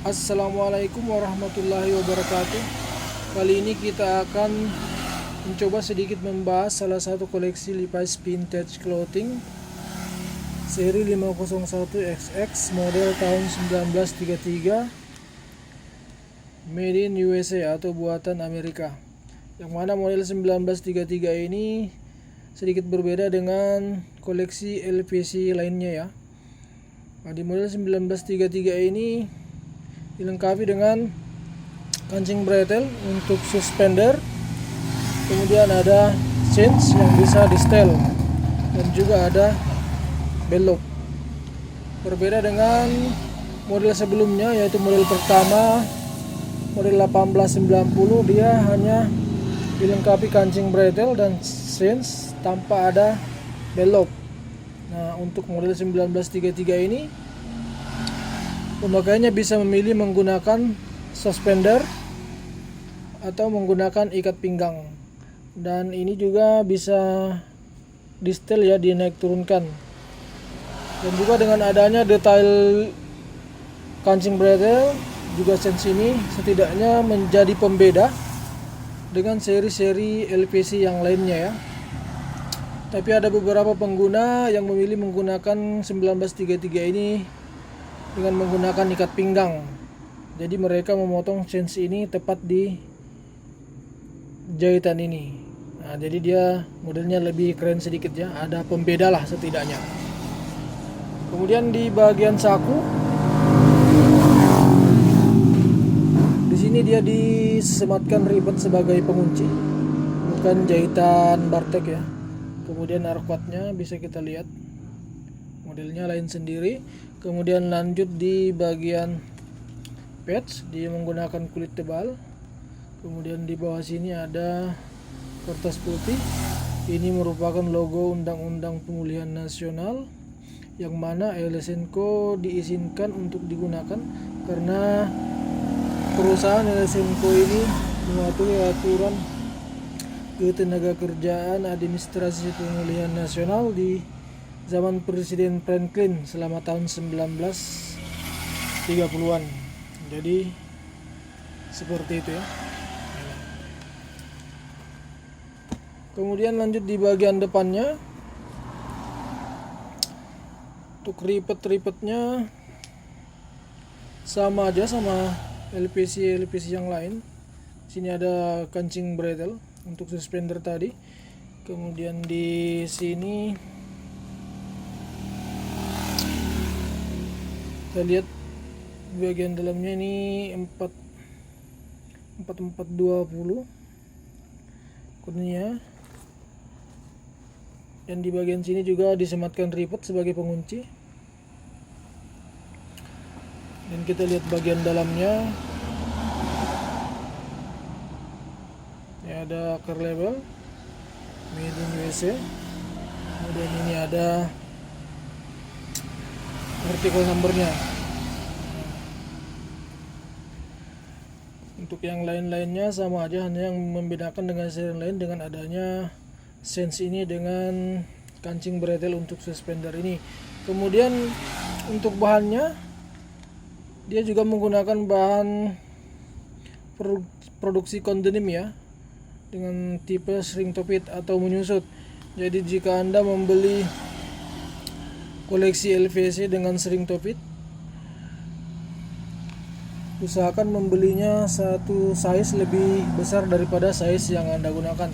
Assalamualaikum warahmatullahi wabarakatuh. Kali ini kita akan mencoba sedikit membahas salah satu koleksi Levi's Vintage Clothing seri 501XX model tahun 1933, made in USA atau buatan Amerika. Yang mana model 1933 ini sedikit berbeda dengan koleksi LVC lainnya ya. Nah, di model 1933 ini dilengkapi dengan kancing bretel untuk suspender, kemudian ada cinch yang bisa di setel, dan juga ada belok. Berbeda dengan model sebelumnya, yaitu model pertama model 1890, dia hanya dilengkapi kancing bretel dan cinch tanpa ada belok. Nah, untuk model 1933 ini pemakainya bisa memilih menggunakan suspender atau menggunakan ikat pinggang, dan ini juga bisa di setel ya, dinaik turunkan. Dan juga dengan adanya detail kancing bretel juga cinch ini setidaknya menjadi pembeda dengan seri-seri LVC yang lainnya ya. Tapi ada beberapa pengguna yang memilih menggunakan 1933 ini dengan menggunakan ikat pinggang. Jadi mereka memotong cinch ini tepat di jahitan ini. Nah, jadi dia modelnya lebih keren sedikit ya, ada pembeda lah setidaknya. Kemudian di bagian saku, di sini dia disematkan ribet sebagai pengunci, bukan jahitan Bartek ya. Kemudian arkwatnya bisa kita lihat, modelnya lain sendiri. Kemudian lanjut di bagian patch, dia menggunakan kulit tebal. Kemudian di bawah sini ada kertas putih. Ini merupakan logo Undang-Undang Pemulihan Nasional, yang mana LSNCO diizinkan untuk digunakan karena perusahaan LSNCO ini mematuhi aturan Ketenagakerjaan Administrasi Pemulihan Nasional di zaman Presiden Franklin selama tahun 1930-an. Jadi seperti itu ya. Kemudian lanjut di bagian depannya. Untuk ripet-ripetnya sama aja sama LVC yang lain. Sini ada kancing bretel untuk suspender tadi. Kemudian di sini kita lihat bagian dalamnya ini 4420 kodenya, dan di bagian sini juga disematkan ripet sebagai pengunci. Dan kita lihat bagian dalamnya, ini ada car label made in USA. Kemudian ini ada artikel numbernya. Untuk yang lain-lainnya sama aja, hanya yang membedakan dengan seri lain dengan adanya cinch ini dengan kancing bretel untuk suspender ini. Kemudian untuk bahannya, dia juga menggunakan bahan produksi kondenim ya, dengan tipe shrink to fit atau menyusut. Jadi jika Anda membeli koleksi LVC dengan shrink to fit, usahakan membelinya satu size lebih besar daripada size yang Anda gunakan.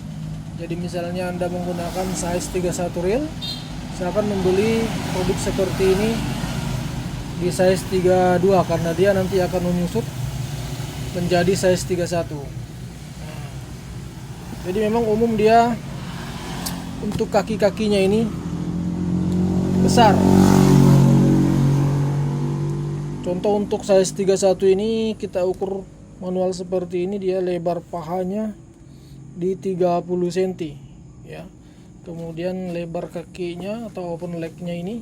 Jadi misalnya Anda menggunakan size 31 real, usahakan membeli produk seperti ini di size 32 karena dia nanti akan menyusut menjadi size 31. Jadi memang umum dia untuk kaki-kakinya ini besar. Contoh untuk size 31 ini kita ukur manual seperti ini, dia lebar pahanya di 30 cm ya. Kemudian lebar kakinya atau open legnya ini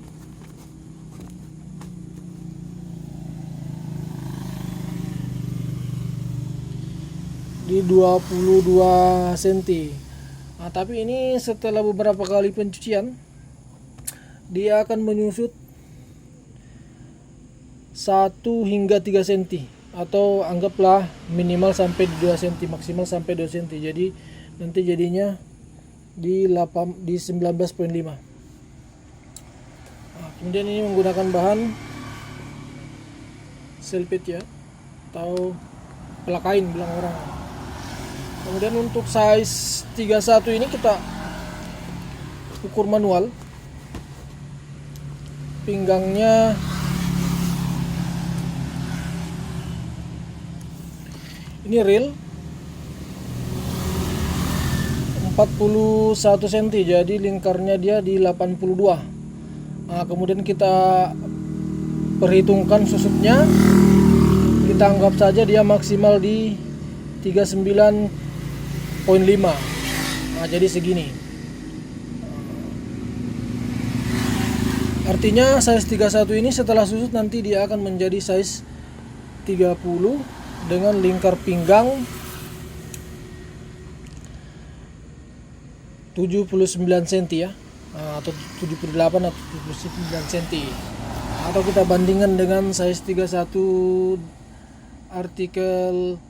di 22 cm. Nah, tapi ini setelah beberapa kali pencucian dia akan menyusut 1 hingga 3 cm atau anggaplah minimal sampai 2 cm, maksimal sampai 2 cm. Jadi nanti jadinya di 19,5. Nah, kemudian ini menggunakan bahan selpit ya, atau pelakain bilang orang. Kemudian untuk size 31 ini kita ukur manual. Pinggangnya ini real 41 cm, jadi lingkarnya dia di 82. Nah, kemudian kita perhitungkan susutnya, kita anggap saja dia maksimal di 39,5. Nah, jadi segini. Artinya size 31 ini setelah susut nanti dia akan menjadi size 30 dengan lingkar pinggang 79 cm ya, atau 78 atau 79 cm. Atau kita bandingkan dengan size 31 artikel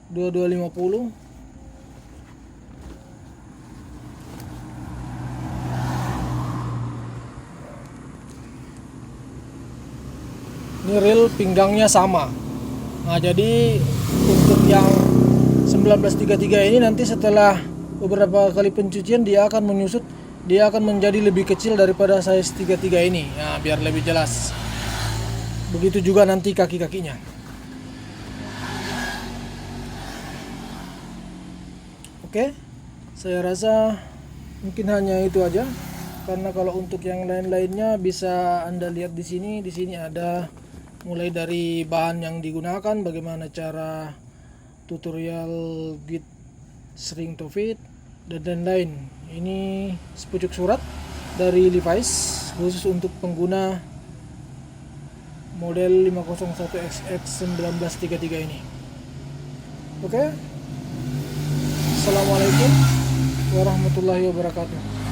2250. Ini real pinggangnya sama. Nah, jadi untuk yang 1933 ini nanti setelah beberapa kali pencucian dia akan menyusut, dia akan menjadi lebih kecil daripada size 33 ini. Nah, biar lebih jelas. Begitu juga nanti kaki-kakinya. Oke, saya rasa mungkin hanya itu aja. Karena kalau untuk yang lain-lainnya bisa Anda lihat di sini. Di sini ada mulai dari bahan yang digunakan, bagaimana cara tutorial git string to fit, dan lain-lain. Ini sepucuk surat dari Levi's khusus untuk pengguna model 501XX 1933 ini. Oke. Assalamualaikum warahmatullahi wabarakatuh.